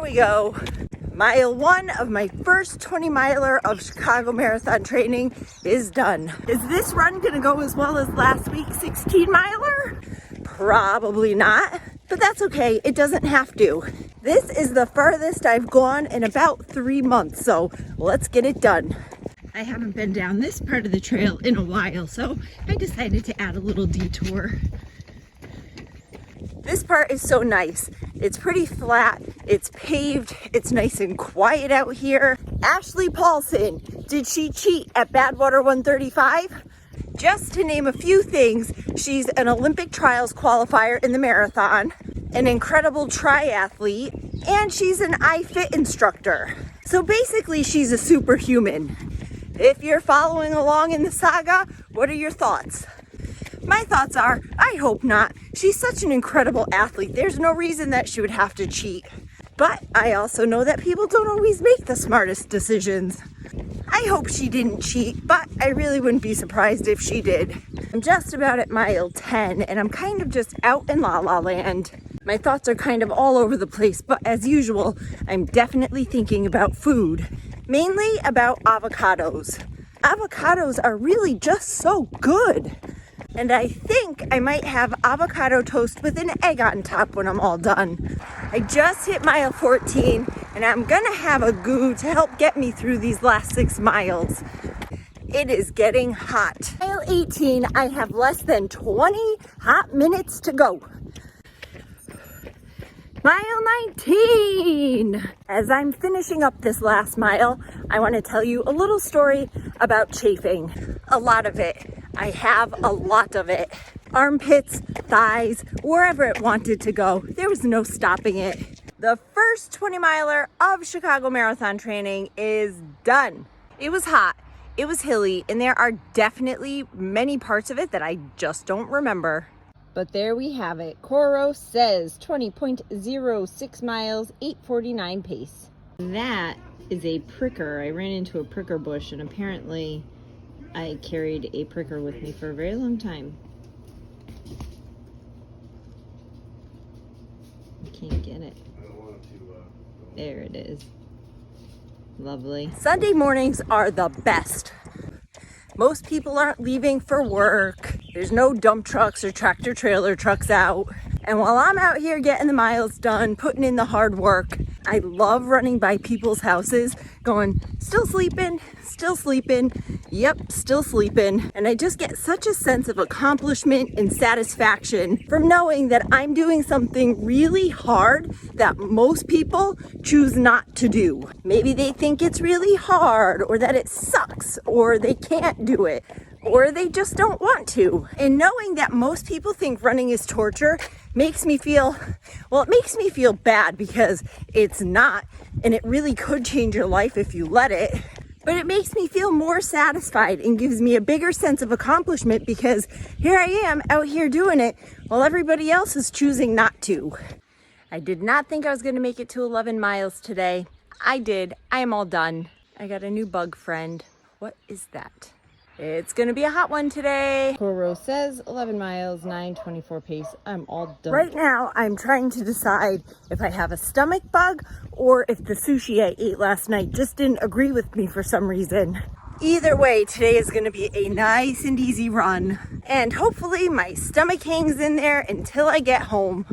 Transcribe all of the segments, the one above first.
we go. Mile 1 of my first 20 miler of Chicago Marathon training is done. Is this run gonna go as well as last week's 16 miler? Probably not, but that's okay. It doesn't have to. This is the farthest I've gone in about 3 months, so let's get it done. I haven't been down this part of the trail in a while, so I decided to add a little detour. This part is so nice. It's pretty flat, it's paved, it's nice and quiet out here. Ashley Paulson, did she cheat at Badwater 135? Just to name a few things, she's an Olympic trials qualifier in the marathon, an incredible triathlete, and she's an iFit instructor. So basically, she's a superhuman. If you're following along in the saga, what are your thoughts? My thoughts are, I hope not. She's such an incredible athlete. There's no reason that she would have to cheat. But I also know that people don't always make the smartest decisions. I hope she didn't cheat, but I really wouldn't be surprised if she did. I'm just about at mile 10, and I'm kind of just out in La La Land. My thoughts are kind of all over the place, but as usual, I'm definitely thinking about food. Mainly about avocados. Avocados are really just so good. And I think I might have avocado toast with an egg on top when I'm all done. I just hit mile 14 and I'm gonna have a goo to help get me through these last 6 miles. It is getting hot. Mile 18, I have less than 20 hot minutes to go. Mile 19! As I'm finishing up this last mile, I want to tell you a little story about chafing. A lot of it. I have a lot of it. Armpits, thighs, wherever it wanted to go. There was no stopping it. The first 20 miler of Chicago Marathon training is done. It was hot, it was hilly, and there are definitely many parts of it that I just don't remember. But there we have it. Coro says 20.06 miles, 8:49 pace. That is a pricker. I ran into a pricker bush, and apparently I carried a pricker with me for a very long time. I can't get it. I don't want it to there it is. Lovely. Sunday mornings are the best. Most people aren't leaving for work. There's no dump trucks or tractor trailer trucks out. And while I'm out here getting the miles done, putting in the hard work, I love running by people's houses going, still sleeping, yep, still sleeping. And I just get such a sense of accomplishment and satisfaction from knowing that I'm doing something really hard that most people choose not to do. Maybe they think it's really hard, or that it sucks, or they can't do it, or they just don't want to. And knowing that most people think running is torture makes me feel, well, it makes me feel bad because it's not, and it really could change your life if you let it. But it makes me feel more satisfied and gives me a bigger sense of accomplishment because here I am out here doing it while everybody else is choosing not to. I did not think I was going to make it to 11 miles today. I did. I am all done. I got a new bug friend. What is that? It's gonna be a hot one today. Coro says 11 miles, 9:24 pace. I'm all done. Right now, I'm trying to decide if I have a stomach bug or if the sushi I ate last night just didn't agree with me for some reason. Either way, today is gonna be a nice and easy run. And hopefully my stomach hangs in there until I get home.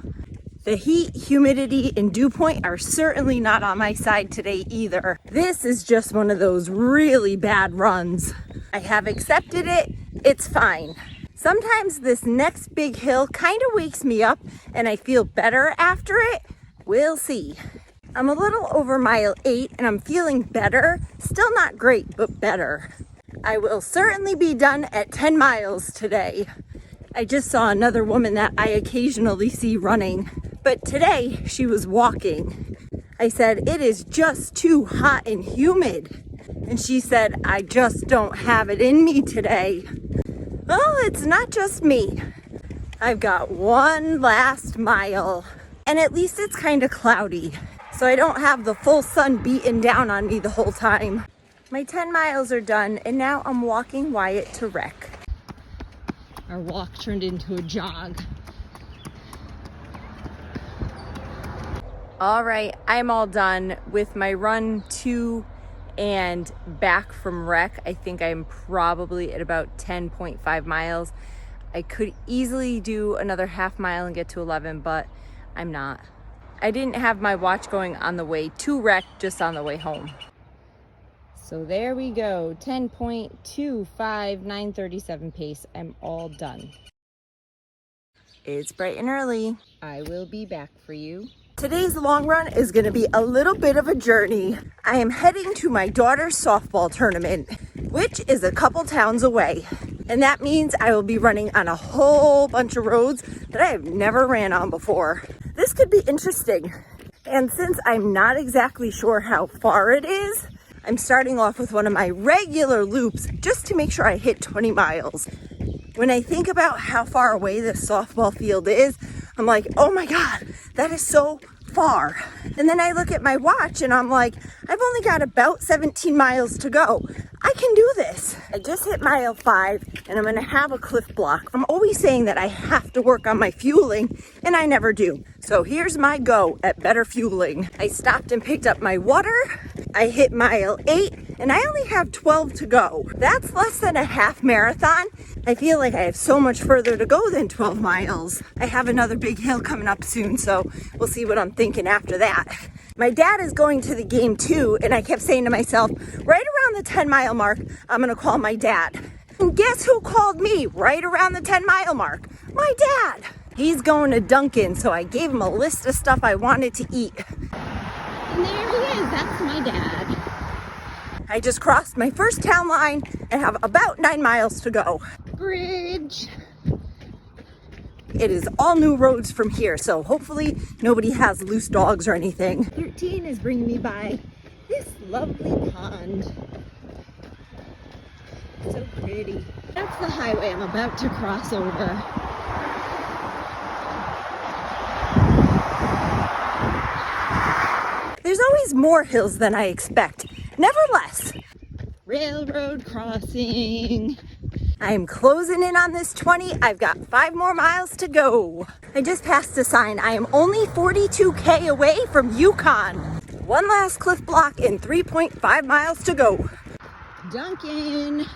The heat, humidity, and dew point are certainly not on my side today either. This is just one of those really bad runs. I have accepted it, it's fine. Sometimes this next big hill kind of wakes me up and I feel better after it. We'll see. I'm a little over mile 8 and I'm feeling better. Still not great, but better. I will certainly be done at 10 miles today. I just saw another woman that I occasionally see running, but today she was walking. I said, it is just too hot and humid. And she said, I just don't have it in me today. Well, it's not just me. I've got one last mile, and at least it's kind of cloudy, so I don't have the full sun beating down on me the whole time. My 10 miles are done, and now I'm walking Wyatt to rec. Our walk turned into a jog. All right, I'm all done with my run to and back from rec. I think I'm probably at about 10.5 miles. I could easily do another half mile and get to 11, but I'm not. I didn't have my watch going on the way to rec, just on the way home. So there we go, 10.25, 9:37 pace. I'm all done. It's bright and early. I will be back for you. Today's long run is going to be a little bit of a journey. I am heading to my daughter's softball tournament, which is a couple towns away. And that means I will be running on a whole bunch of roads that I have never ran on before. This could be interesting. And since I'm not exactly sure how far it is, I'm starting off with one of my regular loops just to make sure I hit 20 miles. When I think about how far away this softball field is, I'm like, oh my God, that is so far. And then I look at my watch and I'm like, I've only got about 17 miles to go. I can do this. I just hit mile 5 and I'm gonna have a cliff block. I'm always saying that I have to work on my fueling and I never do. So here's my go at better fueling. I stopped and picked up my water. I hit mile 8 and I only have 12 to go. That's less than a half marathon. I feel like I have so much further to go than 12 miles. I have another big hill coming up soon, so we'll see what I'm thinking after that. My dad is going to the game too, and I kept saying to myself, right around the 10-mile mark, I'm gonna call my dad. And guess who called me right around the 10-mile mark? My dad. He's going to Dunkin', so I gave him a list of stuff I wanted to eat. And there he is, that's my dad. I just crossed my first town line and have about 9 miles to go. Bridge. It is all new roads from here, so hopefully nobody has loose dogs or anything. 13 is bringing me by this lovely pond. So pretty. That's the highway I'm about to cross over. There's always more hills than I expect. Nevertheless, railroad crossing. I am closing in on this 20. I've got 5 more miles to go. I just passed a sign. I am only 42K away from Yukon. One last cliff block and 3.5 miles to go. Dunkin'.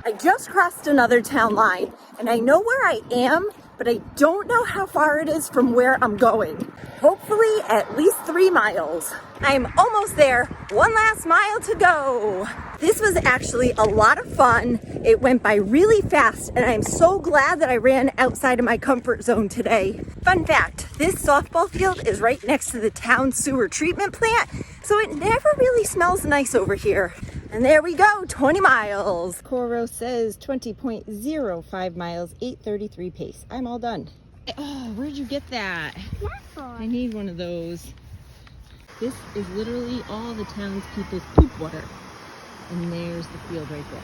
I just crossed another town line and I know where I am, but I don't know how far it is from where I'm going. Hopefully at least 3 miles. I'm almost there. 1 last mile to go. This was actually a lot of fun. It went by really fast and I'm so glad that I ran outside of my comfort zone today. Fun fact, this softball field is right next to the town sewer treatment plant, so it never really smells nice over here. And there we go, 20 miles. Coro says 20.05 miles, 8:33 pace. I'm all done. Oh, where'd you get that? I need one of those. This is literally all the townspeople's poop water. And there's the field right there.